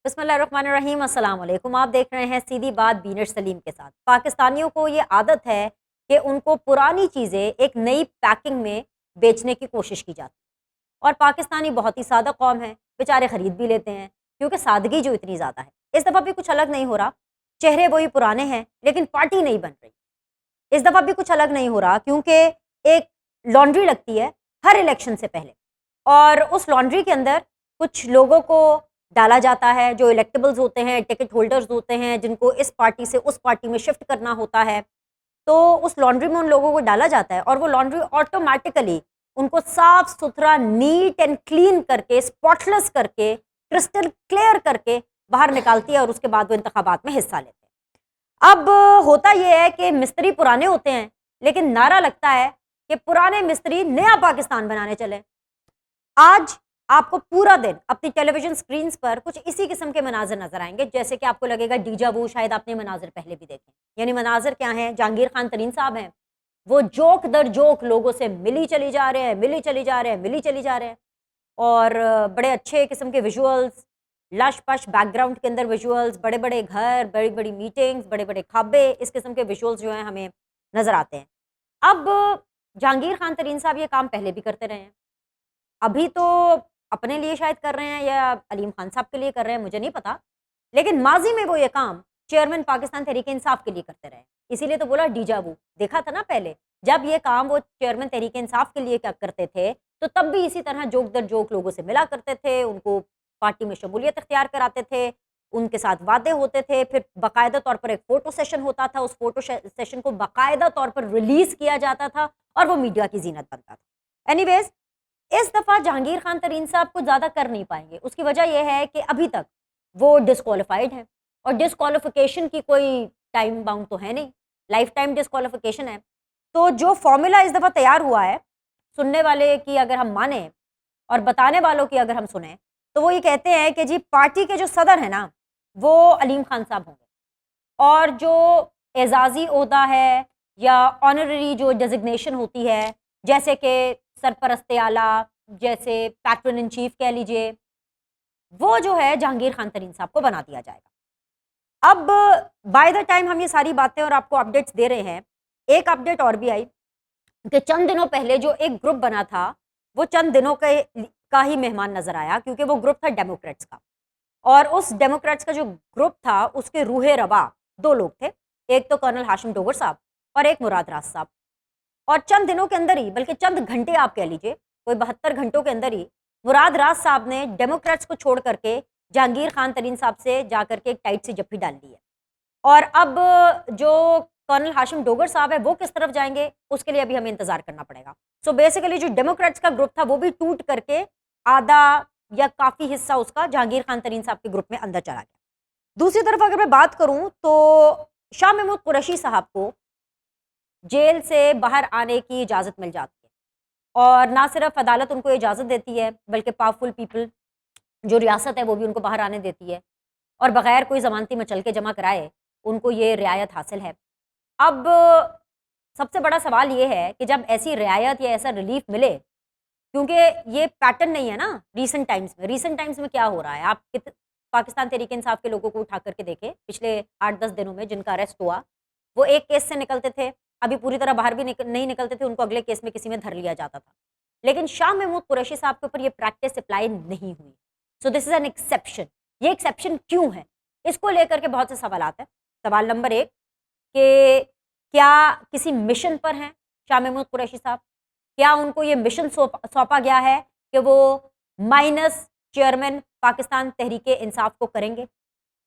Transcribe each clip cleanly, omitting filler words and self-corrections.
बिस्मिल्लाहिर्रहमानिर्रहीम, अस्सलाम वालेकुम। आप देख रहे हैं सीधी बात बीनर सलीम के साथ। पाकिस्तानियों को ये आदत है कि उनको पुरानी चीज़ें एक नई पैकिंग में बेचने की कोशिश की जाती है और पाकिस्तानी बहुत ही सादा कौम है, बेचारे ख़रीद भी लेते हैं क्योंकि सादगी जो इतनी ज़्यादा है। इस दफ़ा भी कुछ अलग नहीं हो रहा, चेहरे वही पुराने हैं लेकिन पार्टी नहीं बन रही। इस दफ़ा भी कुछ अलग नहीं हो रहा क्योंकि एक लॉन्ड्री लगती है हर इलेक्शन से पहले और उस लॉन्ड्री के अंदर कुछ लोगों को डाला जाता है जो इलेक्टेबल्स होते हैं, टिकट होल्डर्स होते हैं, जिनको इस पार्टी से उस पार्टी में शिफ्ट करना होता है। तो उस लॉन्ड्री में उन लोगों को डाला जाता है और वो लॉन्ड्री ऑटोमेटिकली उनको साफ-सुथरा, नीट एंड क्लीन करके, स्पॉटलेस करके, क्रिस्टल क्लियर करके बाहर निकालती है और उसके बाद वो इंतखाबात में हिस्सा लेते हैं। अब होता ये है कि मिस्त्री पुराने होते हैं, लेकिन नारा लगता है कि पुराने मिस्त्री नया पाकिस्तान बनाने चले। आज आपको पूरा दिन अपनी टेलीविजन स्क्रीन्स पर कुछ इसी किस्म के मनाज़िर नज़र आएँगे, जैसे कि आपको लगेगा डीजा वू, शायद आपने मनाज़िर पहले भी देखे। यानी मनाज़िर क्या हैं? जहांगीर खान तरीन साहब हैं, वो जोक दर जोक लोगों से मिली चली जा रहे हैं, मिली चली जा रहे हैं, मिली चली जा रहे हैं और बड़े अच्छे किस्म के विजुअल्स, लश-पश बैकग्राउंड के अंदर विजुअल्स, बड़े-बड़े घर, बड़ी-बड़ी मीटिंग्स, बड़े-बड़े ख़ाबे, इस किस्म के विजुअल्स जो हैं हमें नज़र आते हैं। अब जहांगीर खान तरीन साहब ये काम पहले भी करते रहे हैं। अभी तो अपने लिए शायद कर रहे हैं या अलीम खान साहब के लिए कर रहे हैं, मुझे नहीं पता। लेकिन माज़ी में वो ये काम चेयरमैन पाकिस्तान तहरीक-ए-इंसाफ के लिए करते रहे। इसीलिए तो बोला डीजा वू, देखा था ना पहले, जब ये काम वो चेयरमैन तहरीक-ए-इंसाफ के लिए क्या करते थे, तो तब भी इसी तरह जोक दर जोक लोगों से मिला करते थे, उनको पार्टी में शमूलियत इख्तियार कराते थे, उनके साथ वादे होते थे, फिर बाकायदा तौर पर एक फ़ोटो सेशन होता था, उस फ़ोटो सेशन को बाकायदा तौर पर रिलीज़ किया जाता था और वो मीडिया की ज़ीनत बनता था। एनीवेज़, इस दफ़ा जहांगीर खान तरीन साहब कुछ ज़्यादा कर नहीं पाएँगे। उसकी वजह ये है कि अभी तक वो डिस्क्वालिफ़ाइड हैं और डिस्क्वालिफ़िकेशन की कोई टाइम बाउंड तो है नहीं, लाइफ़ टाइम डिस्क्वालिफ़िकेशन है। तो जो फ़ॉर्मूला इस दफ़ा तैयार हुआ है, सुनने वाले की अगर हम मानें और बताने वालों की अगर हम सुनें, तो वो ये कहते हैं कि जी पार्टी के जो सदर हैं ना, वो अलीम खान साहब होंगे और जो एज़ाज़ी ओहदा है या ऑनररी जो डेज़िग्नेशन होती है, जैसे कि सरपरस्ते आला, जैसे पैट्रन इन चीफ कह लीजिए, वो जो है जहांगीर खान तरीन साहब को बना दिया जाएगा। अब बाय द टाइम हम ये सारी बातें और आपको अपडेट्स दे रहे हैं, एक अपडेट और भी आई कि चंद दिनों पहले जो एक ग्रुप बना था, वो चंद दिनों का ही मेहमान नज़र आया क्योंकि वो ग्रुप था डेमोक्रेट्स का और उस डेमोक्रेट्स का जो ग्रुप था, उसके रूहे रवा 2 लोग थे। एक तो कर्नल हाशिम डोगर साहब और एक मुराद राज साहब। और चंद दिनों के अंदर ही, बल्कि चंद घंटे आप कह लीजिए, कोई 72 घंटों के अंदर ही मुराद राज साहब ने डेमोक्रेट्स को छोड़ करके जहांगीर खान तरीन साहब से जाकर के एक टाइट सी जप्फी डाल ली है। और अब जो कर्नल हाशिम डोगर साहब है वो किस तरफ जाएँगे, उसके लिए अभी हमें इंतज़ार करना पड़ेगा। सो बेसिकली जो डेमोक्रेट्स का ग्रुप था वो भी टूट करके आधा या काफ़ी हिस्सा उसका जहांगीर खान तरीन साहब के ग्रुप में अंदर चला गया। दूसरी तरफ अगर मैं बात करूँ तो शाह महमूद कुरैशी साहब को जेल से बाहर आने की इजाज़त मिल जाती है और ना सिर्फ अदालत उनको इजाज़त देती है, बल्कि पावरफुल पीपल जो रियासत है वो भी उनको बाहर आने देती है और बगैर कोई ज़मानती मचलके जमा कराए उनको ये रियायत हासिल है। अब सबसे बड़ा सवाल ये है कि जब ऐसी रियायत या ऐसा रिलीफ मिले, क्योंकि ये पैटर्न नहीं है ना रीसेंट टाइम्स में क्या हो रहा है, आप पाकिस्तान तहरीक इंसाफ के लोगों को उठा करके देखें पिछले 8-10 दिनों में जिनका अरेस्ट हुआ, वो एक केस से निकलते थे, अभी पूरी तरह बाहर भी नहीं निकलते थे, उनको अगले केस में किसी में धर लिया जाता था। लेकिन शाह महमूद कुरैशी साहब के ऊपर ये प्रैक्टिस अप्लाई नहीं हुई। So this is an exception. ये एक्सेप्शन क्यों है? इसको लेकर के बहुत से सवालात हैं। सवाल नंबर 1 कि क्या किसी मिशन पर हैं शाह महमूद कुरैशी साहब? क्या उनको ये मिशन सौंपा गया है कि वो माइनस चेयरमैन पाकिस्तान तहरीक-ए-इंसाफ को करेंगे?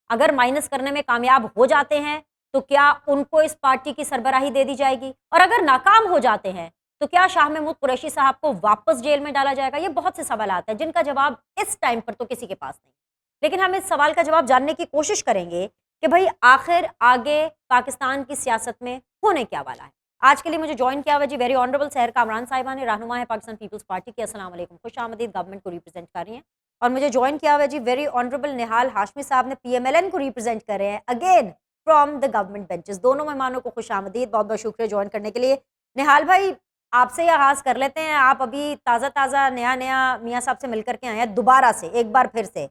अगर माइनस करने में कामयाब हो जाते हैं, तो क्या उनको इस पार्टी की सरबराही दे दी जाएगी? और अगर नाकाम हो जाते हैं, तो क्या शाह महमूद कुरैशी साहब को वापस जेल में डाला जाएगा? ये बहुत से सवालात हैं, जिनका जवाब इस टाइम पर तो किसी के पास नहीं। लेकिन हम इस सवाल का जवाब जानने की कोशिश करेंगे कि भई आखिर आगे पाकिस्तान की सियासत में होने क्या वाला है? आज के लिए मुझे जॉइन किया हुआ है जी वेरी ऑनरेबल सहर कामरान साहिबा ने, रहनुमा है पाकिस्तान पीपल्स पार्टी की। अस्सलाम वालेकुम, खुशामदीद, गवर्नमेंट को रिप्रेजेंट कर रही हैं। और मुझे जॉइन किया हुआ है जी वेरी ऑनरेबल निहाल हाशमी साहब ने, पीएमएलएन को रिप्रेजेंट कर रहे हैं again from the government benches. दोनों मेहमानों को खुशामदीद, बहुत बहुत शुक्रिया ज्वाइन करने के लिए। निहाल भाई, आपसे ही आगाज़ कर लेते हैं। आप अभी ताज़ा ताज़ा नया नया मियाँ साहब से मिल करके आए हैं दोबारा से, एक बार फिर से।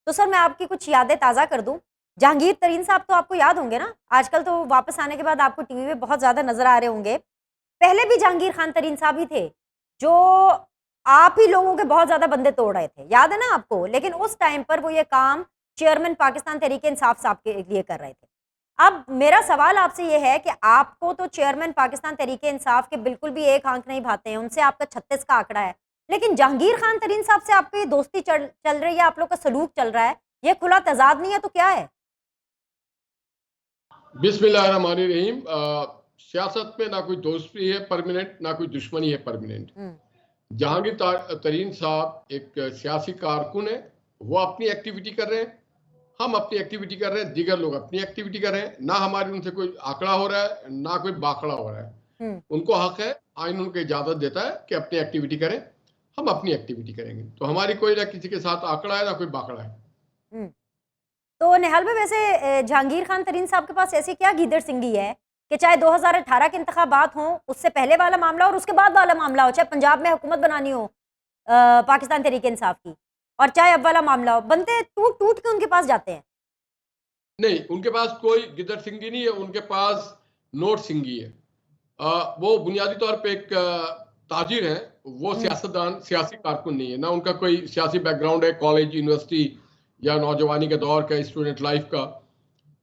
तो सर मैं आपकी कुछ यादें ताज़ा कर दूँ। जहांगीर तरीन साहब तो आपको याद होंगे ना? आजकल तो वापस आने के बाद आपको टीवी पे बहुत ज़्यादा नज़र आ रहे होंगे। पहले भी जहांगीर खान तरीन साहब ही थे, जो आप ही लोगों के बहुत ज़्यादा बंदे तोड़ रहे थे। याद है ना आपको? लेकिन उस टाइम पर वो ये काम चेयरमैन पाकिस्तान तहरीक-ए-इंसाफ साहब के लिए कर रहे थे। अब मेरा सवाल आपसे ये है कि आपको तो चेयरमैन पाकिस्तान तहरीक-ए-इंसाफ के बिल्कुल भी एक आंक नहीं भाते हैं, उनसे आपका 36 का आंकड़ा है। लेकिन जहांगीर खान तरीन साहब से आपकी दोस्ती चल चल रही है, आप लोग का सलूक चल रहा है, ये खुला तज़ाद नहीं है तो क्या है? बिस्मिल्लाहिर्रहमानिर्रहीम। सियासत में ना कोई दोस्ती है परमानेंट, ना कोई दुश्मनी है परमानेंट। हुँ, जहांगीर तरीन साहब एक सियासी कारकुन है। वो अपनी एक्टिविटी कर रहे हैं, हम अपनी एक्टिविटी कर रहे हैं, दीगर लोग अपनी एक्टिविटी कर रहे हैं। ना हमारी उनसे कोई आंकड़ा हो रहा है, ना कोई बाखड़ा हो रहा है। हुँ, उनको हक है, आइन उनको इजाजत देता है कि अपनी एक्टिविटी करें, हम अपनी एक्टिविटी करेंगे। तो हमारी कोई ना किसी के साथ आंकड़ा है, ना कोई बाखड़ा है। हुँ। तो निहाल भाई वैसे जहांगीर खान तरीन साहब के पास ऐसी क्या गीदड़ सिंगी है कि चाहे 2018 के इंतखाबात हों, उससे पहले वाला मामला और उसके बाद वाला मामला हो, चाहे पंजाब में हुकूमत बनानी हो पाकिस्तान तहरीक इंसाफ की, और चाहे अब वाला मामला हो, बंदे टूट टूट के उनके पास जाते हैं। नहीं, उनके पास कोई गिदड़ सिंगी नहीं है, उनके पास नोट सिंगी है। वो बुनियादी तौर पे एक ताजिर हैं। वो हम्म, सियासतदान, सियासी कारकुन नहीं है। ना उनका कोई सियासी बैकग्राउंड है, कॉलेज, यूनिवर्सिटी या नौजवानी के दौर का, स्टूडेंट लाइफ का।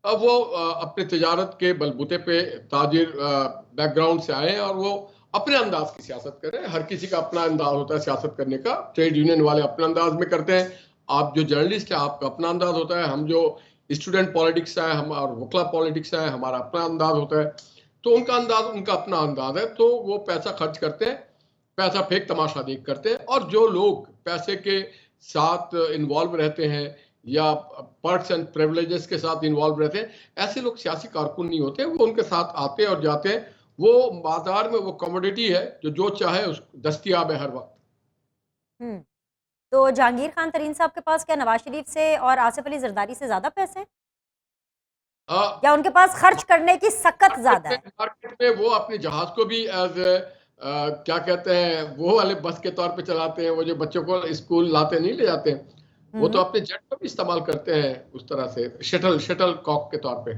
अब वो अपने तिजारत के बलबूते पे ताजिर बैकग्राउंड से आए हैं, और वो अपने अंदाज की सियासत कर रहे हैं। हर किसी का अपना अंदाज होता है सियासत करने का। ट्रेड यूनियन वाले अपने अंदाज में करते हैं, आप जो जर्नलिस्ट है आपका अपना अंदाज होता है, हम जो स्टूडेंट पॉलिटिक्स है, हम और वकला पॉलिटिक्स है, हमारा अपना अंदाज होता है। तो उनका अंदाज उनका अपना अंदाज है। तो वो पैसा खर्च करते हैं, पैसा फेंक तमाशा देख करते हैं। और जो लोग पैसे के साथ इन्वॉल्व रहते हैं या पर्क्स एंड प्रिविलेजेस के साथ इन्वॉल्व रहते हैं, ऐसे लोग सियासी कारकुन नहीं होते। वो उनके साथ आते और जाते हैं। वो बाजार में वो कमोडिटी है, जो चाहे उस दस्तियाब है हर वक्त। हम्म। तो जहांगीर खान तरीन साहब के पास क्या नवाज शरीफ से और आसिफ अली जरदारी से ज्यादा पैसे हैं, या उनके पास खर्च करने की सकत ज्यादा है? मार्केट में वो अपने जहाज को भी एज क्या कहते हैं, वो वाले बस के तौर पे चलाते हैं। वो जो बच्चों को स्कूल लाते नहीं ले जाते हैं, वो तो हम्म, अपने जेट को भी इस्तेमाल करते हैं उस तरह से, शटल शटल कॉक के तौर पे।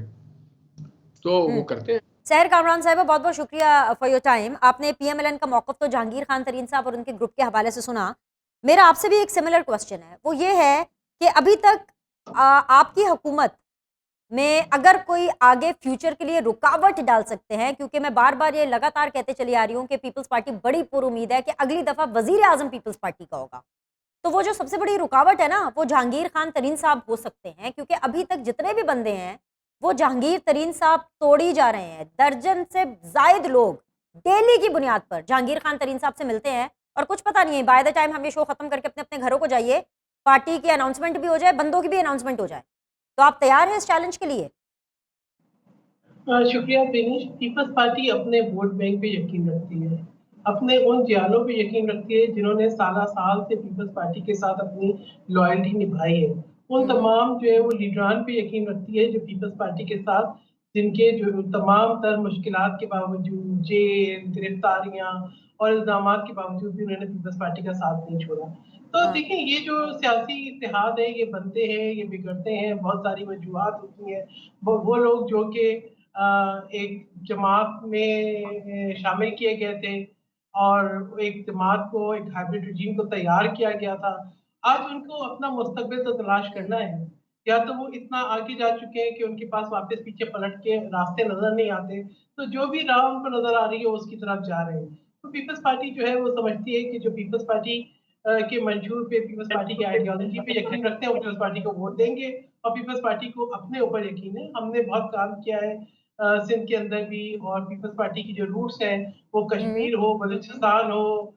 तो वो हम्म। करते हैं। सहर कामरान साहिबा, बहुत बहुत शुक्रिया फॉर योर टाइम। आपने पीएमएलएन का मौक़िफ़ तो जहांगीर खान तरीन साहब और उनके ग्रुप के हवाले से सुना। मेरा आपसे भी एक सिमिलर क्वेश्चन है, वो ये है कि अभी तक आपकी हुकूमत में अगर कोई आगे फ्यूचर के लिए रुकावट डाल सकते हैं, क्योंकि मैं बार बार ये लगातार कहते चली आ रही हूँ कि पीपल्स पार्टी बड़ी पुरुमीद है कि अगली दफ़ा वजीर आजम पीपल्स पार्टी का होगा, तो वो जो सबसे बड़ी रुकावट है ना, वो जहांगीर खान तरीन साहब हो सकते हैं, क्योंकि अभी तक जितने भी बंदे हैं वो जहांगीर तरीन साहब तोड़ी जा रहे हैं। दर्जन से जायद लोग डेली की बुनियाद पर जहांगीर खान तरीन साहब से मिलते हैं, और कुछ पता नहीं है बाय द टाइम हम ये शो खत्म करके अपने अपने घरों को जाइए, पार्टी की अनाउंसमेंट भी हो जाए, बंदों की भी अनाउंसमेंट हो जाए। तो आप तैयार हैं इस चैलेंज के लिए? शुक्रिया दिनेश। पीपल्स पार्टी अपने वोट बैंक पे यकीन रखती है, अपने उन जियालों पे यकीन रखती है जिन्होंने साला साल से पीपल्स पार्टी के साथ अपनी लॉयल्टी निभाई है। उन हम्म, तमाम जो है वो लीडरान पे यकीन रखती है जो पीपल्स पार्टी के साथ, जिनके जो तमाम तर मुश्किलात के बावजूद, जेल, गिरफ्तारियां और इल्जाम के बावजूद भी उन्होंने पीपल्स पार्टी का साथ नहीं छोड़ा। तो हाँ, देखिए, ये जो सियासी इत्तेहाद है, ये बनते हैं, ये बिगड़ते हैं, बहुत सारी वजूहात होती हैं। वो लोग जो कि एक जमात में शामिल किए गए थे और एक जमात को, एक हाइब्रिड रजीम को तैयार किया गया था। आज उनको अपना मुस्तकबिल तो तलाश हम्म, करना है। या तो वो इतना आगे जा चुके हैं कि उनके पास वापस पीछे पलट के रास्ते नजर नहीं आते, तो जो भी राह उनको नजर आ रही है उसकी तरफ जा रहे हैं। तो पीपल्स पार्टी जो है वो समझती है कि जो पीपल्स पार्टी के मंशूर पे, पीपल्स पार्टी की आइडियोलॉजी पे यकीन रखते हैं, वो पीपल्स पार्टी को वोट देंगे। और पीपल्स पार्टी को अपने ऊपर यकीन है। हमने बहुत काम किया है सिंध के अंदर भी, और पीपल्स पार्टी की जो रूट्स हैं, वो हम्म, कश्मीर हो, बलूचिस्तान हो,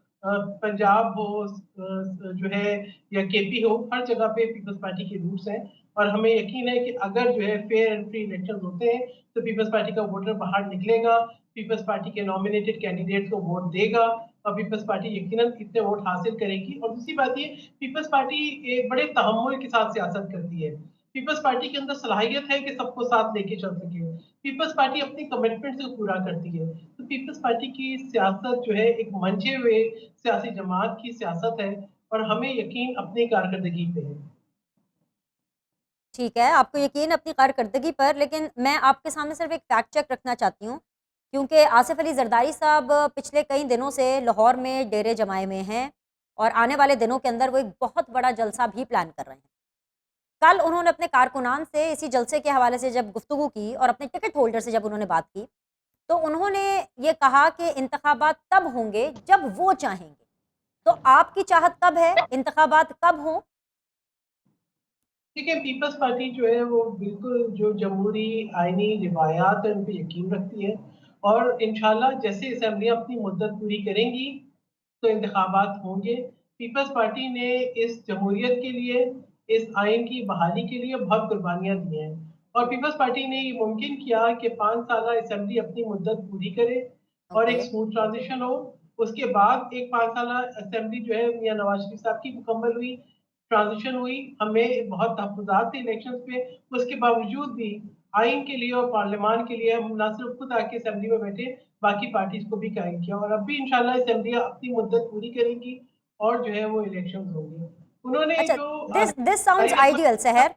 पंजाब हो, जो है, या केपी हो, हर जगह पे पीपल्स पार्टी के रूट्स हैं। और हमें यकीन है कि अगर जो है फेयर एंड फ्री इलेक्शन होते हैं तो पीपल्स पार्टी का वोटर बाहर निकलेगा, पीपल्स पार्टी के नॉमिनेटेड कैंडिडेट को वोट देगा, और पीपल्स पार्टी यकीनन इतने वोट हासिल करेगी। और दूसरी बात ये, पीपल्स पार्टी एक बड़े तहम्मुल के साथ सियासत करती है। पीपल्स पार्टी के अंदर सलाहियत है कि सबको साथ लेके चल सके। पीपल्स पार्टी अपनी कमिटमेंट को पूरा करती है। तो पीपल्स पार्टी की सियासत जो है एक मंचे हुए सियासी जमात की सियासत है, और हमें यकीन अपनी कारकर्दगी पे है। ठीक है, आपको यकीन अपनी कारकर्दगी पर, लेकिन मैं आपके सामने सिर्फ एक फैक्ट चेक रखना चाहती हूँ, क्योंकि आसिफ अली जरदारी साहब पिछले कई दिनों से लाहौर में डेरे जमाए हुए हैं और आने वाले दिनों के अंदर वो एक बहुत बड़ा जलसा भी प्लान कर रहे हैं। कल उन्होंने अपने कारकुनान से इसी जलसे के हवाले से जब गुफ्तगू की और अपने टिकट होल्डर से जब उन्होंने बात की, तो उन्होंने ये कहा कि इंतखाबात तब होंगे जब वो चाहेंगे। तो आपकी चाहत कब है, इंतखाबात कब हों? देखिए, पीपल्स पार्टी जो है वो बिल्कुल जो जमहूरी आईनी रिवायात है उन पे यकीन रखती है और इंशाल्लाह जैसे असेंबलियाँ अपनी मुद्दत पूरी करेंगी तो इंतखाबात होंगे। पीपल्स पार्टी ने इस जमहूरियत के लिए, इस आइन की बहाली के लिए बहुत कुर्बानियाँ दी हैं और पीपल्स पार्टी ने ये मुमकिन किया कि 5 साला असेंबली अपनी मुद्दत पूरी करे और एक ओके। स्मूथ ट्रांज़िशन हो। उसके बाद एक 5 साला असेंबली जो है मियाँ नवाज़ शरीफ साहब की मुकम्मल हुई, ट्रांज़िशन हुई। हमें बहुत तहफ़्फ़ुज़ात थे इलेक्शंस पे, उसके बावजूद भी आइन के लिए और पार्लियामान के लिए हम ना सिर्फ़ खुद आके असेंबली में बैठे, बाकी पार्टीज़ को भी कायम किया और अब भी इंशाल्लाह असेंबलियाँ अपनी मुद्दत पूरी करेंगी और जो है वो इलेक्शंस होंगे। उन्होंने अच्छा, जो this sounds ideal sir,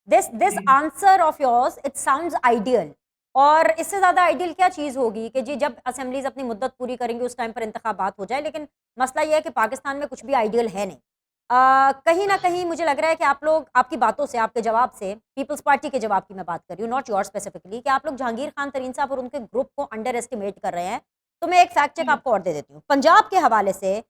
this जी। Answer of yours it sounds ideal. और इससे ज़्यादा आइडियल क्या चीज़ होगी कि जी जब असेंबलीज अपनी मुद्दत पूरी करेंगी उस टाइम पर इंतखाबात हो जाए, लेकिन मसला ये है कि पाकिस्तान में कुछ भी आइडियल है नहीं। कहीं ना कहीं मुझे लग रहा है कि आप लोग, आपकी बातों से, आपके जवाब से, पीपल्स पार्टी के जवाब की मैं बात कर रही हूँ, नॉट योर स्पेसिफिकली, कि आप लोग जहांगीर खान तरीन साहब और उनके ग्रुप को अंडर एस्टिमेट कर रहे हैं। तो मैं एक फैक्ट चेक आपको और दे देती हूँ पंजाब के हवाले से।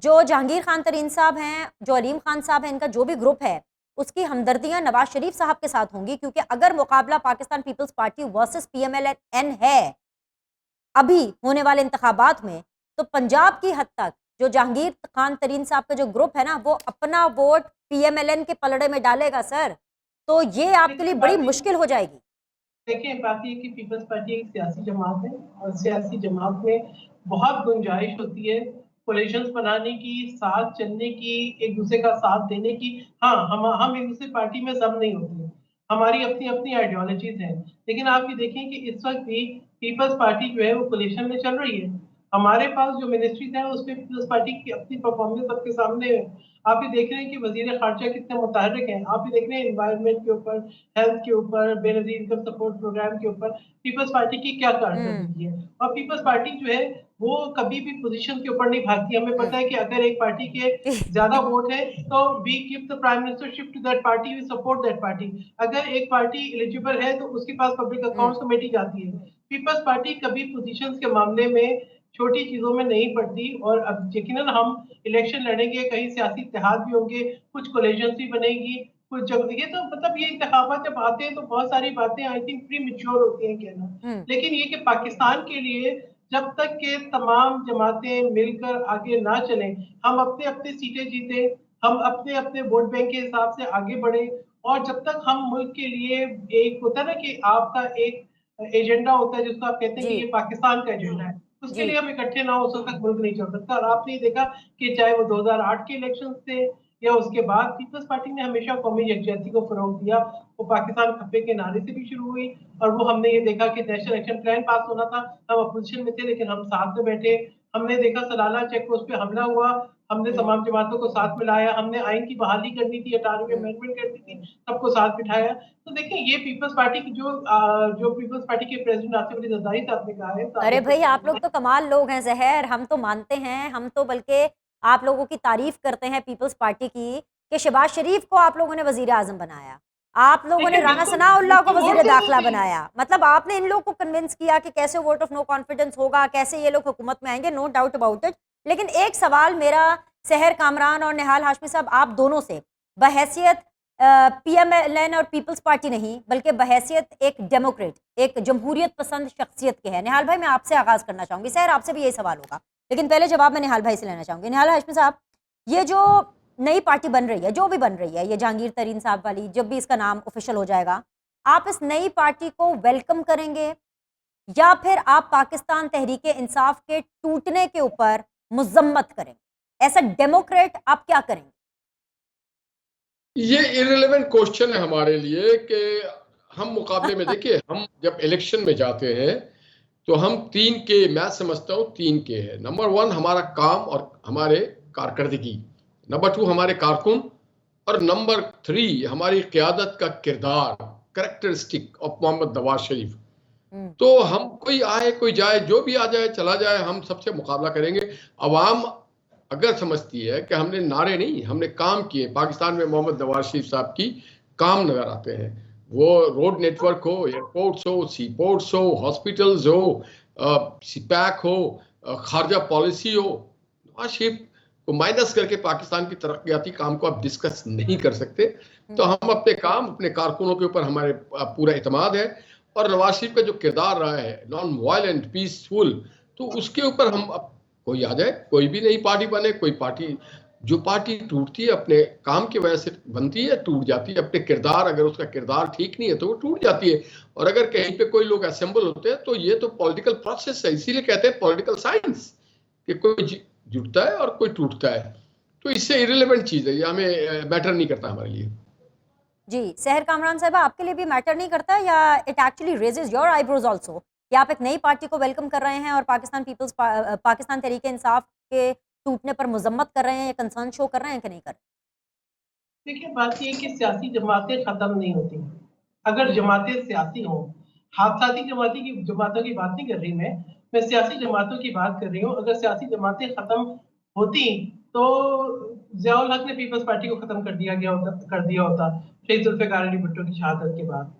जो जहांगीर खान तरीन साहब हैं, जो अलीम खान साहब हैं, इनका जो भी ग्रुप है उसकी हमदर्दियां नवाज शरीफ साहब के साथ होंगी, क्योंकि अगर मुकाबला Pakistan Peoples Party versus PML-N है अभी होने वाले इंतखाबात में, तो पंजाब की हद तक जो जहांगीर खान तरीन साहब का जो ग्रुप है ना, वो अपना वोट पीएमएलएन के पलड़े में डालेगा सर। तो ये आपके लिए बड़ी मुश्किल हो जाएगी। देखिए, बात ये है कि पीपल्स पार्टी एक सियासी जमात है और सियासी जमात में बहुत गुंजाइश होती है कोलिशंस बनाने की, साथ चलने की, एक-दूसरे का साथ देने की। हाँ, हम एक-दूसरे पार्टी में सब नहीं होते हैं। हमारी अपनी-अपनी आइडियोलॉजीज़ हैं। लेकिन आप ये देखें कि इस वक़्त भी पीपल्स पार्टी जो है वो कोलिशन में चल रही है। हमारे पास जो मिनिस्ट्रीज़ हैं उसमें पीपल्स पार्टी की अपनी परफ़ॉर्मेंस सबके सामने है। आप ये देख रहे हैं कि वज़ीर ख़ारजा कितने मुतहर्रिक हैं। आप ये देख रहे हैं एनवायरनमेंट के ऊपर, हेल्थ के ऊपर, बेनज़ीर इनकम सपोर्ट प्रोग्राम के ऊपर पीपल्स पार्टी की क्या हम्म। कारकर्दगी है। और पीपल्स पार्टी जो है वो कभी भी पोज़ीशन के ऊपर नहीं भागती। हमें पता है कि अगर एक पार्टी के ज़्यादा वोट है तो we give the prime ministership to that party, we support that party. अगर एक पार्टी एलिजिबल है तो उसके पास पब्लिक अकाउंट्स कमेटी जाती है। पीपल्स पार्टी कभी पोज़ीशंस के मामले में छोटी चीज़ों में नहीं पड़ती और अब यकीनन हम इलेक्शन लड़ेंगे, कहीं सियासी इत्तेहाद भी होंगे, कुछ कोलिशंस भी बनेगी, कुछ जब ये तो मतलब ये इंतखाबात जब आते हैं तो बहुत सारी बातें आई थिंक प्रीमैच्योर होती हैं कहना। हम्म। लेकिन ये कि पाकिस्तान के लिए जब तक के तमाम जमातें मिलकर आगे ना चलें, हम अपने-अपने सीटें जीतें, हम अपने-अपने वोट बैंक के हिसाब से आगे बढ़ें और जब तक हम मुल्क के लिए एक होता है ना कि आपका एक एजेंडा होता है जिसको आप कहते हैं कि जी। ये पाकिस्तान का एजेंडा है, उसके जी। लिए हम इकट्ठे ना हो, उस वक़्त तक मुल्क नहीं चल सकता और आपने ये देखा कि चाहे वो 2008 के इलेक्शंस थे या उसके बाद पीपल्स पार्टी ने हमेशा कौमी यकजहती को फ़रोग़ दिया। वो पाकिस्तान खफ़े के नारे से भी शुरू हुई और वो हमने ये देखा कि नेशनल एक्शन प्लान पास होना था, हम अपोज़िशन में थे लेकिन हम साथ में बैठे। हमने देखा सलाला चेक पोस्ट पे हमला हुआ, हमने हम्म। तमाम जमातों को साथ मिलाया, हमने आइन की बहाली करनी थी, 18वीं हम्म। अमेंडमेंट करनी थी, सबको साथ बिठाया। तो देखिए ये पीपल्स पार्टी की जो पीपल्स पार्टी के प्रेज़िडेंट आसिफ अली ज़रदारी साहब ने कहा है अरे साबिक़ भाई, आप लोग तो कमाल लोग हैं ज़हर, हम तो मानते हैं, हम तो बल्कि आप लोगों की तारीफ करते हैं पीपल्स पार्टी की कि शहबाज शरीफ को आप लोगों ने वजीर आजम बनाया, आप लोगों ने देखिए राना बिल्कुल, सनाउल्लाह को उनकी वजीर वोट से दाखिला जीती। बनाया। मतलब आपने इन लोग को कन्विंस किया कि कैसे वोट ऑफ नो कॉन्फिडेंस होगा, कैसे ये लोग हुकूमत में आएंगे, नो डाउट अबाउट इट। लेकिन एक सवाल मेरा सहर कामरान और निहाल हाशमी साहब आप दोनों से, बहैसियत पीएमएलएन और पीपल्स पार्टी नहीं बल्कि बहैसियत एक डेमोक्रेट, एक जमहूरियत पसंद शख्सियत के हैं। निहाल भाई, मैं आपसे आगाज करना चाहूंगी, सहर आपसे भी यही सवाल होगा, लेकिन पहले जवाब मैं निहाल भाई से लेना चाहूंगी। निहाल हाशमी साहब, ये जो नई पार्टी बन रही है, जो भी बन रही है, ये जहांगीर तरीन साहब वाली, जब भी इसका नाम ऑफिशियल हो जाएगा, आप इस नई पार्टी को वेलकम करेंगे या फिर आप पाकिस्तान तहरीक इंसाफ के टूटने के ऊपर मुजम्मत करेंगे? ऐसा डेमोक्रेट आप क्या करेंगे? ये इररिलेवेंट क्वेश्चन है हमारे लिए कि हम मुकाबले में देखिए, हम जब इलेक्शन में जाते हैं तो हम तीन के, मैं समझता हूं तीन के है। नंबर वन हमारा काम और हमारे कारकर्दगी, नंबर टू हमारे कारकुन, और नंबर 3 हमारी क़यादत का किरदार, कैरेक्टरिस्टिक ऑफ मोहम्मद नवाज शरीफ। तो हम कोई आए कोई जाए, जो भी आ जाए चला जाए, हम सबसे मुकाबला करेंगे। अवाम अगर समझती है कि हमने नारे नहीं, हमने काम किए। पाकिस्तान में मोहम्मद नवाज शरीफ साहब की काम नजर आते हैं, वो रोड नेटवर्क हो, एयरपोर्ट्स हो, सी पोर्ट्स हो, हॉस्पिटल्स हो, सीपैक हो, खारजा पॉलिसी हो। नवाज शरीफ को माइनस करके पाकिस्तान की तरक्याती काम को आप डिस्कस नहीं कर सकते। तो हम अपने काम, अपने कारकुनों के ऊपर हमारे पूरा एतमाद है। और नवाज शरीफ का जो किरदार रहा है नॉन वायलेंट, पीसफुल, तो उसके ऊपर हम कोई आ जाए, कोई भी नई पार्टी बने, कोई पार्टी, जो पार्टी टूटती है अपने काम की वजह से बनती है, टूट जाती है। अपने किरदार, अगर उसका किरदार ठीक नहीं है तो वो टूट जाती है। और अगर कहीं पे कोई लोग असेंबल होते हैं तो ये तो पॉलिटिकल प्रोसेस है, इसीलिए कहते हैं पॉलिटिकल साइंस, कि कोई जुटता है और कोई टूटता है। तो इससे इरिलेवेंट चीज है, ये हमें मैटर नहीं करता हमारे लिए। जी, सहर कामरान साहब, आपके लिए भी मैटर नहीं करता, या it actually raises your eyebrows also कि आप एक नई पार्टी को वेलकम कर रहे हैं और पाकिस्तान तहरीक इंसाफ के टूटने पर मजम्मत कर रहे हैं या कंसर्न शो कर रहे हैं कि नहीं कर रहे? देखिए, बात ये है कि सियासी जमातें खत्म नहीं होती। अगर जमातें सियासी हों, हादसाती जमातों की बात नहीं कर रही मैं सियासी जमातों की बात कर रही हूँ। अगर सियासी जमातें खत्म होती तो ज़ियाउल हक ने पीपल्स पार्टी को खत्म कर दिया होता शहीद जुल्फ़िकार अली भुट्टो की शहादत के बाद।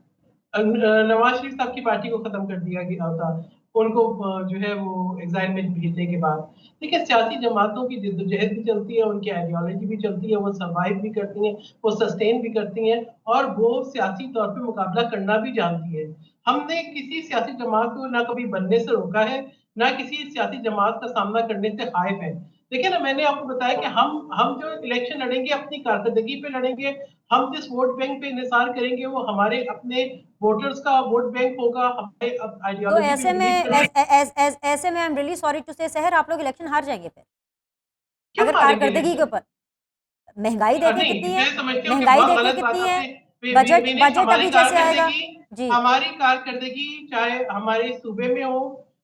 नवाज शरीफ साहब की पार्टी को खत्म कर दिया गया होता, उनको जो है वो एग्जाइल में भेजने के बाद। देखिए, सियासी जमातों की जिद्दोजहद भी चलती है, उनकी आइडियोलॉजी भी चलती है, वो सर्वाइव भी करती हैं, वो सस्टेन भी करती हैं और वो सियासी तौर पे मुकाबला करना भी जानती है। हमने किसी सियासी जमात को ना कभी बनने से रोका है, ना किसी सियासी जमात का सामना करने से हाइफ है। देखिए ना, मैंने आपको बताया कि हम जो इलेक्शन लड़ेंगे अपनी कारकर्दगी पे लड़ेंगे। हम जिस वोट बैंक पे इंहिसार करेंगे वो हमारे अपने वोटर्स का वोट बैंक होगा, हमारे तो आइडियोलॉजी ऐसे पे में बिलीव करेंगे। ऐसे में I am really sorry to say Sahar, आप लोग इलेक्शन हार जाएंगे फिर, क्यों अगर हारेंगे कारकर्दगी के इलेक्शन? ऊपर। महंगाई देखें नहीं, कितनी है, मैं समझती हूँ कि महंगाई बहुत देखें गलत बात कितनी है, आपने बजट विनेश, बजट अभी जैसे आएगा। जी, हमारी कारकर्दगी चाहे हमारे सूबे में हो,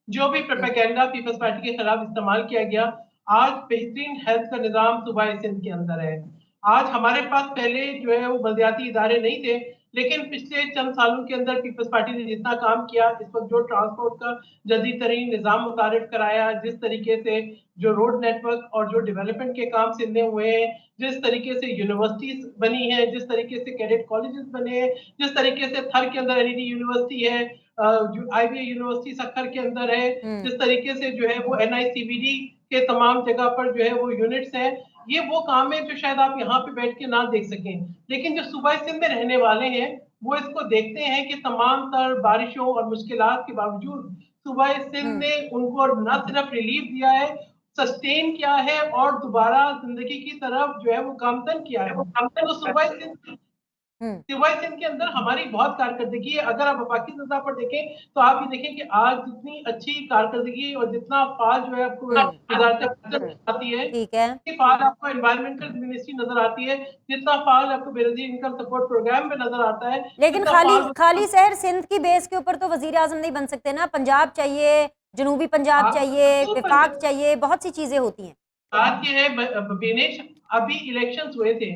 जो भी प्रोपेगेंडा पीपल्स पार्टी के खिलाफ इस्तेमाल किया गया, आज बेहतरीन हेल्थ का निज़ाम सूबा सिंध के अंदर है। आज हमारे पास पहले जो है वो बल्दियाती इदारे नहीं थे, लेकिन पिछले चंद सालों के अंदर पीपल्स पार्टी ने जितना काम किया, इस वक़्त जो ट्रांसपोर्ट का जदीद तरीन निज़ाम मुतारिफ कराया, जिस तरीके से जो रोड नेटवर्क और जो डेवलपमेंट के काम सिंध में हुए हैं, जिस तरीके से यूनिवर्सिटीज़ बनी हैं, जिस तरीके से कैडेट कॉलेजेस बने हैं, जिस तरीके से थर के अंदर एनईडी यूनिवर्सिटी है, जो आईबीए यूनिवर्सिटी सक्खर के अंदर है, जिस तरीके से जो है वो एनआईसीबीडी के तमाम जगह पर जो है वो यूनिट्स हैं, ये वो काम है जो शायद आप यहाँ पे बैठ के ना देख सकें। लेकिन जो सूबा सिंध में रहने वाले हैं, वो इसको देखते हैं कि तमाम तर बारिशों और मुश्किलात के बावजूद सूबा सिंध ने उनको न सिर्फ रिलीफ दिया है, सस्टेन किया है और दोबारा जिंदगी की तरफ जो है वो गामजन किया है। तो सूबा सिंध के अंदर हमारी बहुत कारकर्दगी है। अगर आप वफाकी सतह पर देखें तो आप ये देखें कि आज जितनी अच्छी कारकर्दगी और जितना फाल जो है आपको वजारत आती है, ठीक है। जितनी फाल आपको एनवायरमेंटल मिनिस्ट्री नजर आती है, जितना फाल आपको बेनजीर इनकम सपोर्ट प्रोग्राम में नजर आता है, लेकिन जितना खाली फाल खाली शहर सिंध की बेस के ऊपर तो वजीर आजम नहीं बन सकते ना, पंजाब चाहिए, जनूबी पंजाब आप चाहिए, तो विफाक चाहिए, बहुत सी चीजें होती हैं। बात ये है बेनेश, अभी इलेक्शंस हुए थे,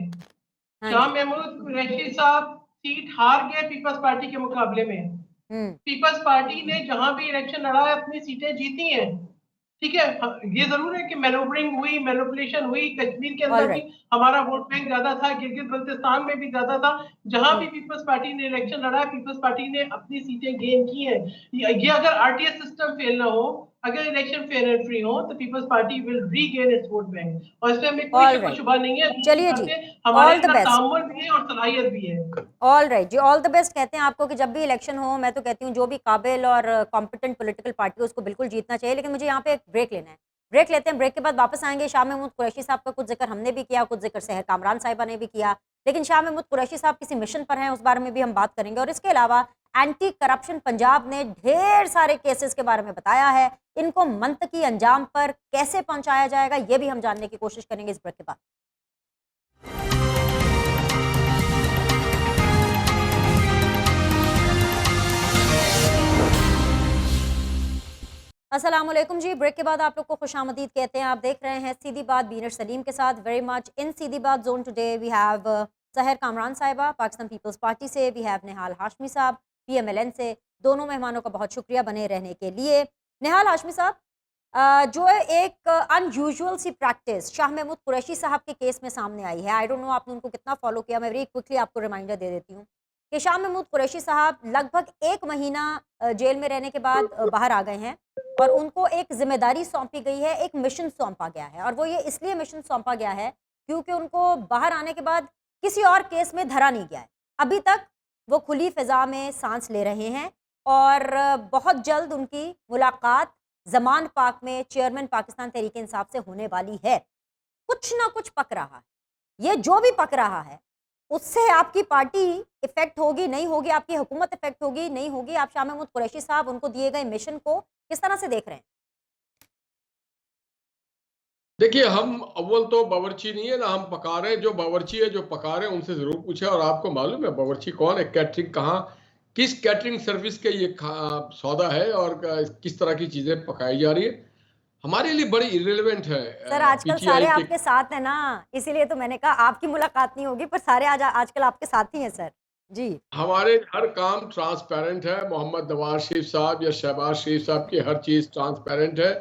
हाँ शाह जी। महमूद कुरैशी साहब सीट हार गए पीपल्स पार्टी के मुकाबले में। पीपल्स पार्टी ने जहां भी इलेक्शन लड़ा है अपनी सीटें जीती हैं। ठीक है, ये जरूर है कि मैनोवरिंग हुई, मैनिपुलेशन हुई, कश्मीर के ऑल अंदर भी राइट। हमारा वोट बैंक ज्यादा था, गिलगित बल्तिस्तान में भी ज्यादा था। जहां भी पीपल्स पार्टी ने इलेक्शन लड़ा है, पीपल्स पार्टी ने अपनी सीटें गेन की हैं। ये अगर आरटीएस सिस्टम फेल ना हो, अगर इलेक्शन फेयर एंड फ्री हो, तो Peoples Party will regain its vote bank और इसमें हमें कोई ऑल शक व राइट, शुबा नहीं है। चलिए जी, हमारे ऑल द अंदर बेस्ट। तामुल भी है और सलाहियत भी है। ऑल राइट जी, ऑल द बेस्ट कहते हैं आपको कि जब भी इलेक्शन हो, मैं तो कहती हूँ जो भी काबिल और कॉम्पिटेंट पॉलिटिकल पार्टी हो उसको बिल्कुल जीतना चाहिए। लेकिन मुझे यहाँ पे एक ब्रेक लेना है, ब्रेक लेते हैं, ब्रेक के बाद वापस आएंगे। शाह महमूद कुरैशी साहब का कुछ जिक्र हमने भी किया, कुछ जिक्र सहर कामरान साहिबा ने भी किया, लेकिन शाह महमूद कुरैशी साहब किसी मिशन पर हैं, उस बारे में भी हम बात करेंगे। और इसके अलावा एंटी करप्शन पंजाब ने ढेर सारे केसेस के बारे में बताया है, इनको मंतकी अंजाम पर कैसे पहुंचाया जाएगा ये भी हम जानने की कोशिश करेंगे इस ब्रेक के बाद। अस्सलाम वालेकुम जी, ब्रेक के बाद आप लोग को खुशामदीद कहते हैं। आप देख रहे हैं सीधी बात बीनर सलीम के साथ। वेरी मच इन सीधी बात जोन टुडे वी हैव सहर कामरान साहिबा पाकिस्तान पीपल्स पार्टी से, वी हैव निहाल हाशमी साहब PMLN से। दोनों मेहमानों का बहुत शुक्रिया बने रहने के लिए। निहाल हाशमी साहब, जो एक अनयूजुअल सी प्रैक्टिस शाह महमूद कुरैशी साहब के केस में सामने आई है, आई डोंट नो आपने उनको कितना फॉलो किया, मैं वेरी क्विकली आपको रिमाइंडर दे देती हूँ कि शाह महमूद कुरैशी साहब लगभग 1 महीना जेल में रहने के बाद बाहर आ गए हैं और उनको एक जिम्मेदारी सौंपी गई है, एक मिशन सौंपा गया है, और वो ये इसलिए मिशन सौंपा गया है क्योंकि उनको बाहर आने के बाद किसी और केस में धरा नहीं गया है। अभी तक वो खुली फिजा में सांस ले रहे हैं और बहुत जल्द उनकी मुलाकात जमान पाक में चेयरमैन पाकिस्तान तहरीक इंसाफ से होने वाली है। कुछ ना कुछ पक रहा है, ये जो भी पक रहा है उससे आपकी पार्टी इफेक्ट होगी नहीं होगी, आपकी हुकूमत इफेक्ट होगी नहीं होगी, आप शाह महमूद कुरैशी साहब उनको दिए गए मिशन को किस तरह से देख रहे हैं? देखिए, हम अव्वल तो बावर्ची नहीं है ना हम पका रहे हैं, जो बावर्ची है जो पका रहे हैं उनसे जरूर पूछे। और आपको मालूम है बावर्ची कौन है, कैटरिंग कहाँ, किस कैटरिंग सर्विस के ये सौदा है और किस तरह की चीजें पकाई जा रही है, हमारे लिए बड़ी इररिलेवेंट है। सर आजकल सारे आपके साथ हैं ना, इसीलिए तो मैंने कहा आपकी मुलाकात नहीं होगी, पर सारे आजकल आपके साथ ही हैं सर जी। हमारे हर काम ट्रांसपेरेंट है। मोहम्मद नवाज शरीफ साहब या शहबाज शरीफ साहब की हर चीज ट्रांसपेरेंट है।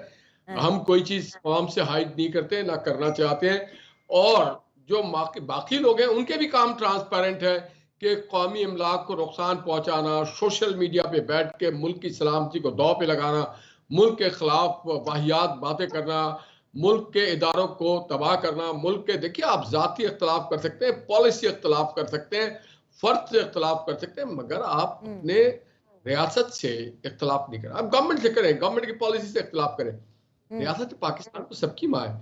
हम कोई चीज आवाम से हाइड नहीं करते, ना करना चाहते हैं। और जो बाकी लोग हैं उनके भी काम ट्रांसपेरेंट है कि कौमी इमलाक को नुकसान पहुंचाना, सोशल मीडिया पे बैठ के मुल्क की सलामती को दांव पे लगाना, मुल्क के खिलाफ वाहियात बातें करना, मुल्क के इदारों को तबाह करना, मुल्क के, देखिए आप जाती इख्तलाफ कर सकते हैं, पॉलिसी इख्तलाफ कर सकते हैं, फर्द से इख्तलाफ कर सकते हैं, मगर आप अपने रियासत से इख्तलाफ नहीं करें। आप गवर्नमेंट से करें, गवर्नमेंट की पॉलिसी से इख्तलाफ करें। रियासत पाकिस्तान तो सबकी माँ है,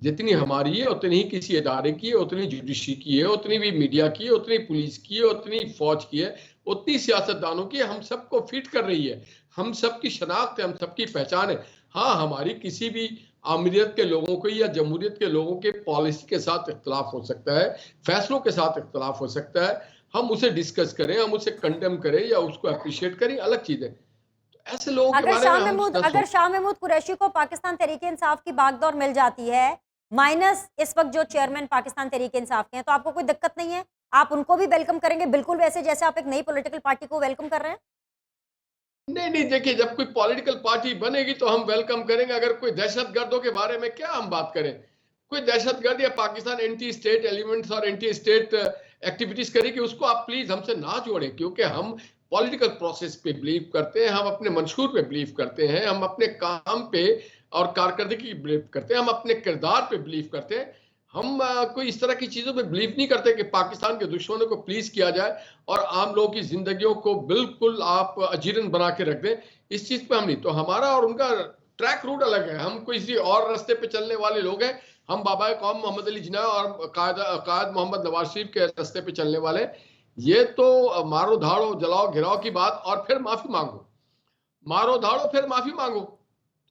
जितनी हमारी है उतनी ही किसी इदारे की है, उतनी जुडिशरी की है, उतनी भी मीडिया की है, उतनी पुलिस की है, उतनी फौज की है, उतनी सियासतदानों की है। हम सबको फिट कर रही है, हम सबकी शनाख्त है, हम सबकी पहचान है। हाँ, हमारी किसी भी आमिरियत के लोगों को या जमहूरियत के लोगों के पॉलिसी के साथ इख्तलाफ हो सकता है, फैसलों के साथ इख्तलाफ हो सकता है, हम उसे डिस्कस करें, हम उसे कंडेम करें या उसको अप्रिशिएट करें, अलग चीज है। ऐसे लोगों के बारे में अगर शाह महमूद कुरैशी को पाकिस्तान तहरीक इंसाफ की बागडोर मिल जाती है, माइनस इस वक्त जो चेयरमैन पाकिस्तान तहरीक इंसाफ के हैं, तो आपको कोई दिक्कत नहीं है? आप उनको भी वेलकम करेंगे बिल्कुल वैसे जैसे आप एक नई पॉलिटिकल पार्टी को वेलकम कर रहे हैं? नहीं, देखिए, जब कोई पॉलिटिकल पार्टी बनेगी तो हम वेलकम करेंगे। अगर कोई दहशतगर्दों के बारे में क्या हम बात करें, कोई दहशतगर्द या पाकिस्तान एंटी स्टेट एलिमेंट्स और एंटी स्टेट एक्टिविटीज करेगी, उसको आप प्लीज हमसे ना जोड़ें, क्योंकि हम पॉलिटिकल प्रोसेस पे बिलीव करते हैं, हम अपने मंशूर पे बिलीव करते हैं, हम अपने काम पे और कारकर्दगी बिलीव करते हैं, हम अपने किरदार पे बिलीव करते हैं। हम कोई इस तरह की चीजों पे बिलीव नहीं करते कि पाकिस्तान के दुश्मनों को प्लीज किया जाए और आम लोगों की जिंदगियों को बिल्कुल आप अजीरन बना के रख दें। इस चीज पे हम नहीं, तो हमारा और उनका ट्रैक रूट अलग है। हम किसी और रास्ते पे चलने वाले लोग हैं। हम बाबा कौम मोहम्मद अली जिन्ना और कायद मोहम्मद नवाज शरीफ के रास्ते पे चलने वाले। ये तो मारो धाड़ो जलाओ घिराओ की बात और फिर माफी मांगो, मारो धाड़ो फिर माफी मांगो।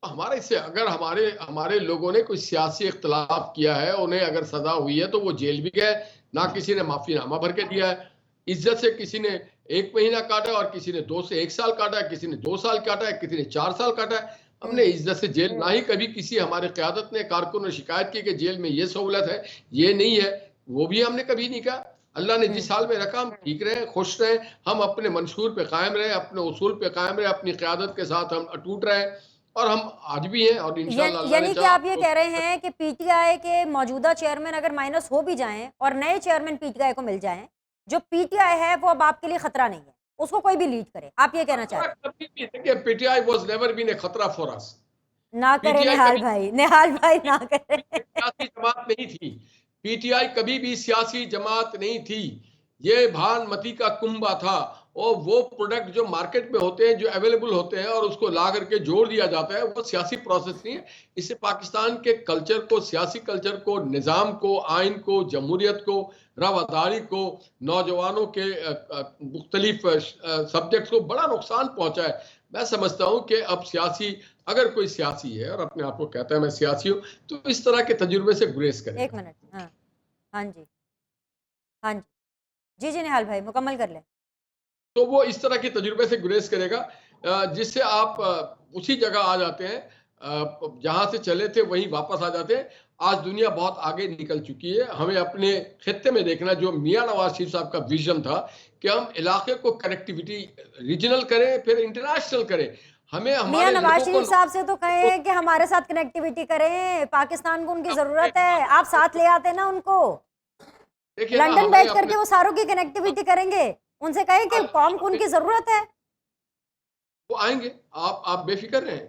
हमारे इससे अगर हमारे लोगों ने कोई सियासी इख्तलाफ किया है, उन्हें अगर सजा हुई है तो वो जेल भी गए, ना किसी ने माफीनामा भर के दिया है। इज्जत से किसी ने 1 महीना काटा और किसी ने 2 से 1 साल काटा है, किसी ने 2 साल काटा है, किसी ने 4 साल काटा है। हमने इज्जत से जेल, ना ही कभी किसी हमारे क़यादत ने कारकुन ने शिकायत की कि जेल में ये सहूलत है ये नहीं है, वो भी हमने कभी नहीं कहा। अल्लाह ने जिस हाल में रखा हम ठीक रहे, खुश रहे, हम अपने मंशूर पे कायम रहे, अपने उसूल पे कायम रहे, अपनी क़यादत के साथ हम अटूट रहे और हम आज भी हैं। और इंशाअल्लाह यानी कि आप ये कह रहे हैं कि पीटीआई के मौजूदा चेयरमैन अगर माइनस हो भी जाएं और नए चेयरमैन पीटीआई को मिल जाएं, जो पीटीआई है वो अब आपके लिए खतरा नहीं है, उसको कोई भी लीड करे, आप ये कहना चाहते हैं? PTI was never been a खतरा फॉर अस। ना करें निहाल भाई ना करें। सियासी जमात नहीं थी, पीटीआई कभी भी सियासी जमात नहीं थी। ये भानमती का कुंभा था और वो प्रोडक्ट जो मार्केट में होते हैं, जो अवेलेबल होते हैं और उसको ला करके जोड़ दिया जाता है, वो सियासी प्रोसेस नहीं है। इससे पाकिस्तान के कल्चर को, सियासी कल्चर को, निज़ाम को, आइन को, जमहूरियत को, रवादारी को, नौजवानों के मुख्तलिफ सब्जेक्ट्स को बड़ा नुकसान पहुंचा है। मैं समझता हूं कि अब सियासी, अगर कोई सियासी है और अपने आप को कहता है मैं सियासी हूं, तो इस तरह के तजुर्बे से गुरेज करें। 1 मिनट, हाँ जी जी निहाल भाई मुकम्मल कर लें। तो वो इस तरह के तजुर्बे से गुरेज करेगा जिससे आप उसी जगह आ जाते हैं, जहां से चले थे वहीं वापस आ जाते हैं। आज दुनिया बहुत आगे निकल चुकी है। हमें अपने खित्ते में देखना, जो मियां नवाज शरीफ साहब का विजन था कि हम इलाके को कनेक्टिविटी रीजनल करें फिर इंटरनेशनल करें। हमें मियां हमारे नवाज लोगों शरीफ को साहब से तो कहें कि हमारे साथ कनेक्टिविटी करें, पाकिस्तान को उनकी जरूरत है, आप साथ ले आते ना उनको, देखिए ना, लंदन हमें बैठ अपने करके वो सारों की कनेक्टिविटी करेंगे, उनसे कहें कि कौम को उनकी जरूरत है। वो आएंगे, आप बेफिक्र रहें,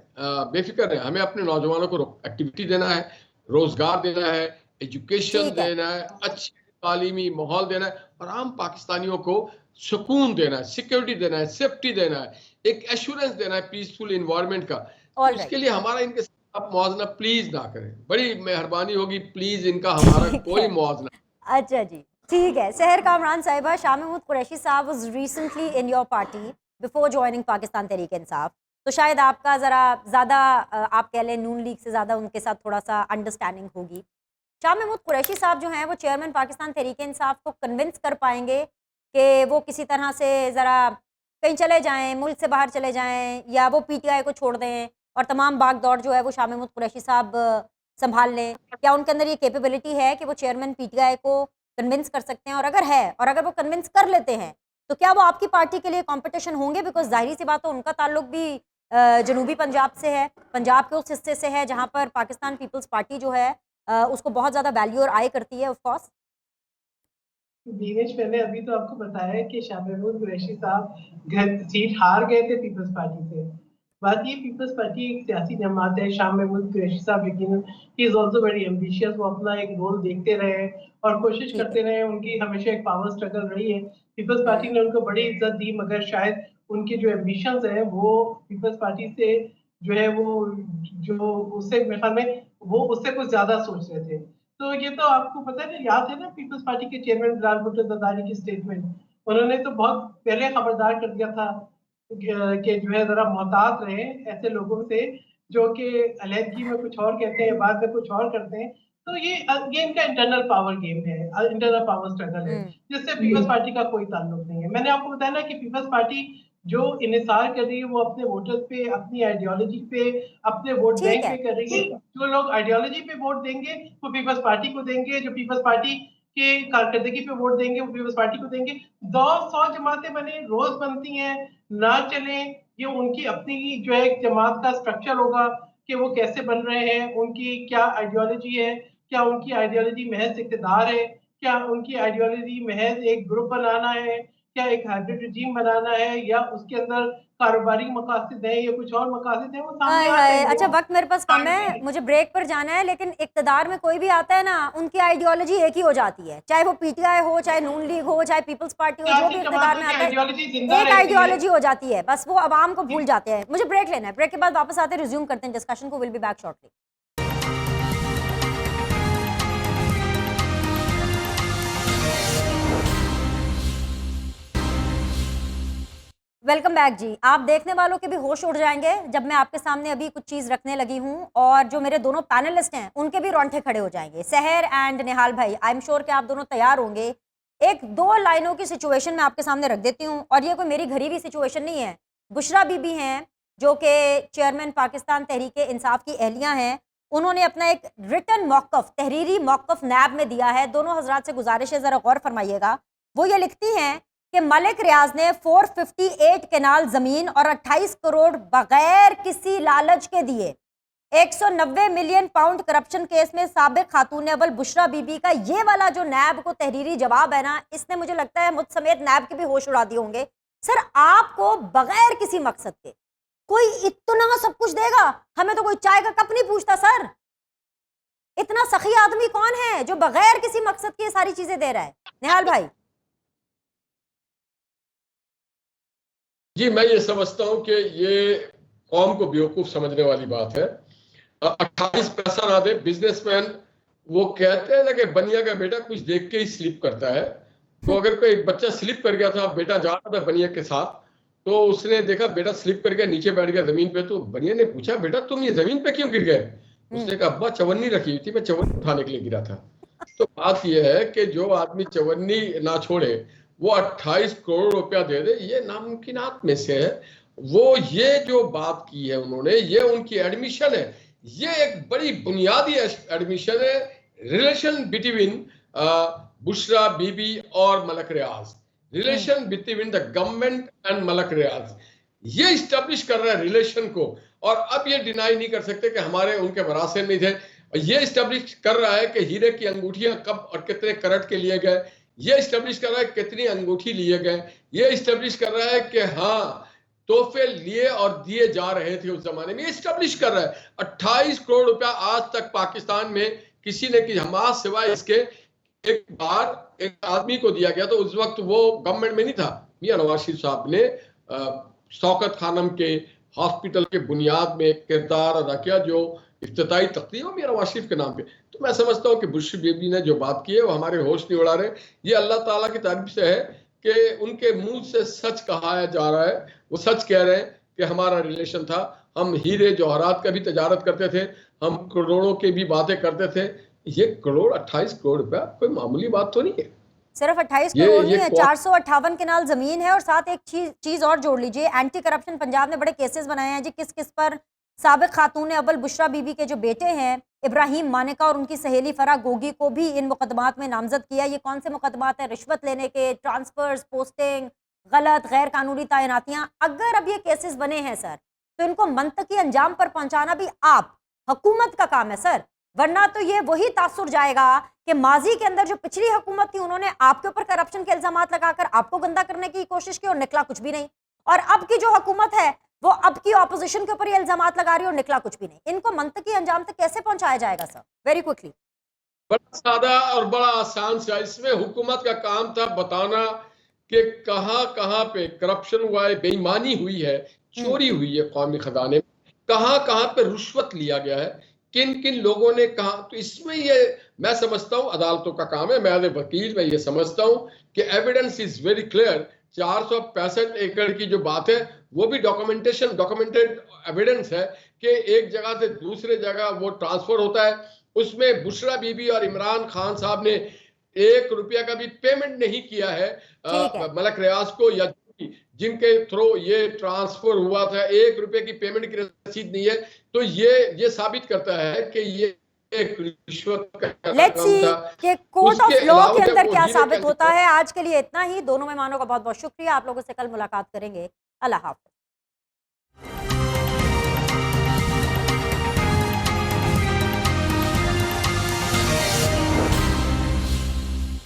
बेफिक्र रहें। हमें अपने नौजवानों को एक्टिविटी देना है, रोजगार देना है, एजुकेशन ठीक है, देना है, अच्छे तालीमी माहौल देना है, और आम पाकिस्तानियों को सुकून देना है, सिक्योरिटी देना है, सेफ्टी देना है, एक एश्योरेंस देना है पीसफुल इन्वायरमेंट का। तो ऑल इसके राइट, लिए हमारा इनके साथ आप मुआवजा प्लीज ना करें, बड़ी मेहरबानी होगी, प्लीज इनका हमारा ठीक कोई है, मुआवजा। अच्छा जी, ठीक है। सहर कामरान साहिबा, शाह महमूद कुरैशी साहब was recently in your party before joining Pakistan Tehreek Insaf, तो शायद आपका ज़रा ज़्यादा आप कह लें नून लीग से ज़्यादा उनके साथ थोड़ा सा अंडरस्टैंडिंग होगी। शाह महमूद कुरैशी साहब जो हैं वो चेयरमैन पाकिस्तान तहरीक इंसाफ को कन्विंस कर पाएंगे कि वो किसी तरह से ज़रा कहीं चले जाएं, मुल्क से बाहर चले जाएं, या वो पीटीआई को छोड़ दें और तमाम बाग दौड़ जो है वो शाह महमूद कुरैशी साहब संभाल लें? क्या उनके अंदर ये कैपेबिलिटी है कि वो चेयरमैन पीटीआई को कन्विंस कर सकते हैं? और अगर है, और अगर वो कन्विंस कर लेते हैं, तो क्या वो आपकी पार्टी के लिए कंपटीशन होंगे? बिकॉज जाहिर सी बात है उनका ताल्लुक भी जनूबी पंजाब से है, पंजाब के उस हिस्से से है जहां पर पाकिस्तान पीपल्स पार्टी जो है उसको बहुत ज़्यादा वैल्यू और आय करती है ऑफ कोर्स। दिनेश, मैंने अभी तो आपको बताया है कि शाह महमूद कुरैशी साहब सीट हार गए थे पीपल्स पार्टी से। बात ये, पीपल्स पार्टी एक सियासी जमात है। शाह महमूद कुरैशी साहब यकीनन he is also very ambitious, वो अपना एक रोल देखते रहे और कोशिश ठीक है। करते रहे। उनकी हमेशा एक पावर स्ट्रगल रही है। पीपल्स पार्टी ने उनको बड़ी इज्जत दी, मगर शायद उनके जो एम्बिशंस है वो पीपल्स पार्टी से जो है वो जो उससे मेरे ख्याल में वो उससे कुछ ज्यादा सोच रहे थे। तो ये तो आपको पता है, याद है ना पीपल्स पार्टी के चेयरमैन बिलाल भुट्टो जरदारी की स्टेटमेंट। उन्होंने तो बहुत पहले खबरदार कर दिया था कि जो है जरा मोहतात रहे ऐसे लोगों से जो कि अलहदगी में कुछ और कहते हैं, बाद में कुछ और करते हैं। तो ये इनका इंटरनल पावर गेम है, इंटरनल पावर स्ट्रगल है, जिससे पीपल्स पार्टी का कोई ताल्लुक नहीं है। मैंने आपको बताया ना कि पीपल्स पार्टी जो इन्हिसार कर रही है वो अपने वोटर्स पे, अपनी आइडियोलॉजी पे, अपने वोट ठीक बैंक है। पे कर रही है। जो लोग आइडियोलॉजी पे वोट देंगे वो पीपल्स पार्टी को देंगे, जो पीपल्स पार्टी के कारकर्दगी पे वोट देंगे वो पीपल्स पार्टी को देंगे। 100 जमातें बने, रोज बनती हैं, ना चले, ये उनकी अपनी जो है जमात का स्ट्रक्चर होगा कि वो कैसे बन रहे हैं, उनकी क्या आइडियोलॉजी है, क्या उनकी आइडियोलॉजी महज इक़्तिदार है, क्या उनकी आइडियोलॉजी महज एक ग्रुप बनाना है, क्या एक हाइब्रिड रिजीम बनाना है, या उसके अंदर कारोबारी मकासद है या कुछ और मकासद है, वो सामने हाय आ हाय, जाएंगे। अच्छा वक्त मेरे पास कम है, पार्टी मुझे ब्रेक पर जाना है, लेकिन इक्तदार में कोई भी आता है ना, उनकी आइडियोलॉजी एक ही हो जाती है, चाहे वो पीटीआई हो, चाहे नून लीग हो, चाहे पीपल्स पार्टी हो, जो भी सियासी इक्तदार में जमातों की आता है आइडियोलॉजी जिंदा एक रहती है। आइडियोलॉजी हो जाती है, बस वो आवाम को भूल जाते हैं। मुझे ब्रेक लेना है, ब्रेक के बाद वापस आते हैं, रिज्यूम करते हैं डिस्कशन को। Will be back shortly. Welcome back जी। आप देखने वालों के भी होश उड़ जाएंगे जब मैं आपके सामने अभी कुछ चीज़ रखने लगी हूं, और जो मेरे दोनों पैनलिस्ट हैं उनके भी रोंगटे खड़े हो जाएंगे। सहर एंड निहाल भाई, आई एम श्योर कि आप दोनों तैयार होंगे। एक 2 लाइनों की सिचुएशन मैं आपके सामने रख देती हूं, और ये कोई मेरी घड़ी हुई सिचुएशन नहीं है। बुशरा बीबी हैं जो कि चेयरमैन पाकिस्तान तहरीक इंसाफ की अहलिया हैं, उन्होंने अपना एक रिटन मौक़िफ़, तहरीरी मौक़िफ़ नैब में दिया है। दोनों हजरात से गुजारिश है ज़रा गौर फरमाइएगा। वो ये लिखती हैं कि मलिक रियाज ने 458 केनाल जमीन और 28 करोड़ बगैर किसी लालच के दिए। 190 मिलियन पाउंड करप्शन केस में साबिक खातून अव्वल बुशरा बीबी का ये वाला जो नैब को तहरीरी जवाब है ना, इसने मुझे लगता है मुझ समेत नैब के भी होश उड़ा दिए होंगे। सर, आपको बगैर किसी मकसद के कोई इतना सब कुछ देगा? हमें तो कोई चाय का कप नहीं पूछता सर। इतना सखी आदमी कौन है जो बगैर किसी मकसद के सारी चीजें दे रहा है? निहाल भाई। जी, मैं ये समझता हूं कि ये कौम को बेवकूफ समझने वाली बात है। 28 पैसा ना दे बिजनेसमैन, वो कहते हैं ना कि बनिया का बेटा कुछ देख के ही स्लिप करता है। तो अगर कोई बच्चा स्लिप कर गया था, बेटा जा रहा था बनिया के साथ, तो उसने देखा बेटा स्लिप कर गया, नीचे बैठ गया जमीन पे, तो बनिया ने पूछा बेटा तुम ये जमीन पे क्यों गिर गए? उसने कहा अब्बा चवन्नी रखी हुई थी, मैं चवन्नी उठाने के लिए गिरा था। तो बात यह है कि जो आदमी चवन्नी ना छोड़े वो 28 करोड़ रुपया दे दे, ये नामुमकिनात में से है। वो ये जो बात की है उन्होंने, ये उनकी एडमिशन है ये एक बड़ी बुनियादी एडमिशन है, रिलेशन बिटवीन बुशरा बीबी और Malik Riaz, relation between the government and Malik Riaz, ये स्टैब्लिश कर रहा है रिलेशन को। और अब ये डिनाई नहीं कर सकते कि हमारे उनके वरासे में थे। ये स्टैब्लिश कर रहा है कि हीरे की अंगूठियां कब और कितने करट के लिए गए, ये स्टैब्लिश कर रहा है कितनी अंगूठी लिए गए, ये स्टैब्लिश कर रहा है कि हाँ तोहफे लिए और दिए जा रहे थे उस जमाने में, ये स्टैब्लिश कर रहा है। 28 करोड़ रुपया आज तक पाकिस्तान में किसी ने की हमास सिवाय इसके एक बार एक आदमी को दिया गया, तो उस वक्त वो गवर्नमेंट में नहीं था। मियां नवाज शरीफ साहब ने शौकत खानम के हॉस्पिटल के बुनियाद में एक किरदार अदा किया, जो इफ्तिताई तकरीर मियां नवाज शरीफ के नाम पे। तो मैं समझता हूँ कि बुश बेबी ने जो बात की है वो हमारे होश नहीं उड़ा रहे। ये अल्लाह ताला की तारीफ से है कि उनके मुंह से सच कहा जा रहा है, वो सच कह रहे हैं कि हमारा रिलेशन था, हम हीरे जवाहरात का भी तजारत करते थे, हम करोड़ों की भी बातें करते थे। ये करोड़ 28 करोड़ रुपया कोई मामूली बात तो नहीं है। सिर्फ 28 करोड़ नहीं है, 458 कनाल जमीन है। और साथ एक चीज और जोड़ लीजिए, एंटी करप्शन पंजाब ने बड़े केसेस बनाए हैं जी। किस किस पर? साबिक खातून अव्वल बुशरा बीबी के जो बेटे हैं इब्राहिम मानेका और उनकी सहेली फरा गोगी को भी इन मुकदमात में नामजद किया। ये कौन से मुकदमात हैं? रिश्वत लेने के, ट्रांसफर्स, पोस्टिंग, गलत गैर कानूनी तैनातियां। अगर अब ये केसेस बने हैं सर, तो इनको मंतकी अंजाम पर पहुंचाना भी आप हुकूमत का काम है सर, वरना तो ये वही तासुर जाएगा कि माजी के अंदर जो पिछली हुकूमत थी उन्होंने आपके ऊपर करप्शन के इल्जाम लगाकर आपको गंदा करने की कोशिश की और निकला कुछ भी नहीं। और अब की जो हुकूमत है वो अब की ऑपोजिशन के ऊपर ये इल्जाम लगा रही है और निकला कुछ भी नहीं। इनको मंतकी अंजाम तक कैसे पहुंचाया जाएगा सर? Very quickly. बड़ा सादा और बड़ा आसान सा, इसमें हुकूमत का काम था बताना कि कहां पे करप्शन हुआ है, बेईमानी हुई है, चोरी हुई है कौमी खजाने में, कहां पे रुश्वत लिया गया है, किन किन लोगों ने कहा। तो इसमें ये मैं समझता हूं अदालतों का काम है। मैं एज ए वकील मैं ये समझता हूं कि एविडेंस इज वेरी क्लियर। 465 एकड़ की जो बात है वो भी डॉक्यूमेंटेड एविडेंस है कि एक जगह से दूसरे जगह वो ट्रांसफर होता है। उसमें बुशरा बीबी और इमरान खान साहब ने 1 रुपया का भी पेमेंट नहीं किया है मलक रियाज को, या जिनके थ्रू ये ट्रांसफर हुआ था 1 रुपए की पेमेंट की रसीद नहीं है। तो ये साबित करता है कि ये एक रिश्वत का काम था। कि कोर्ट ऑफ लॉ के अंदर क्या साबित होता है। आज के लिए इतना ही। दोनों मेहमानों का बहुत बहुत शुक्रिया। आप लोगों से कल मुलाकात करेंगे। अल्लाह हाफ़िज़।